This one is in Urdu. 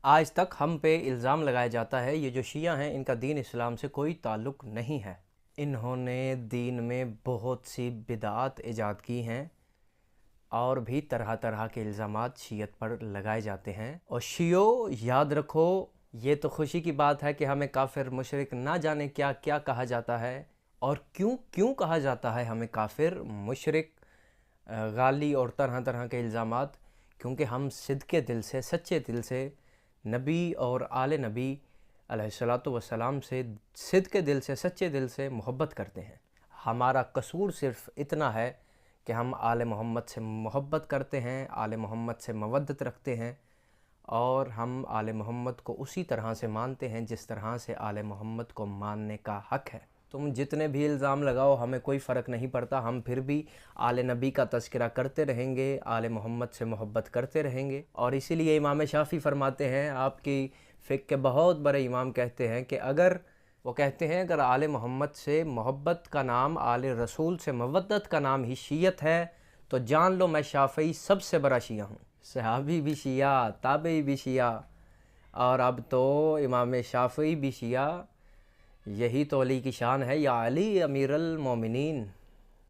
آج تک ہم پہ الزام لگایا جاتا ہے یہ جو شیعہ ہیں ان کا دین اسلام سے کوئی تعلق نہیں ہے۔ انہوں نے دین میں بہت سی بدعات ایجاد کی ہیں اور بھی طرح طرح کے الزامات شیعت پر لگائے جاتے ہیں۔ اور شیعوں یاد رکھو، یہ تو خوشی کی بات ہے کہ ہمیں کافر مشرک نہ جانے کیا کیا کہا جاتا ہے اور کیوں کہا جاتا ہے ہمیں کافر مشرک غالی اور طرح طرح کے الزامات، کیونکہ ہم صدقے دل سے سچے دل سے نبی اور آل نبی علیہ الصلاۃ والسلام سے صدقے دل سے سچے دل سے محبت کرتے ہیں۔ ہمارا قصور صرف اتنا ہے کہ ہم آل محمد سے محبت کرتے ہیں، آل محمد سے مودت رکھتے ہیں، اور ہم آل محمد کو اسی طرح سے مانتے ہیں جس طرح سے آل محمد کو ماننے کا حق ہے۔ تم جتنے بھی الزام لگاؤ ہمیں کوئی فرق نہیں پڑتا، ہم پھر بھی آل نبی کا تذکرہ کرتے رہیں گے، آل محمد سے محبت کرتے رہیں گے۔ اور اسی لیے امام شافعی فرماتے ہیں، آپ کی فقہ کے بہت بڑے امام کہتے ہیں کہ اگر آل محمد سے محبت کا نام، آل رسول سے مودت کا نام ہی شیعت ہے تو جان لو میں شافعی سب سے بڑا شیعہ ہوں۔ صحابی بھی شیعہ، تابعی بھی شیعہ، اور اب تو امام شافعی بھی شیعہ۔ یہی تو علی کی شان ہے، یا علی امیر المومنین۔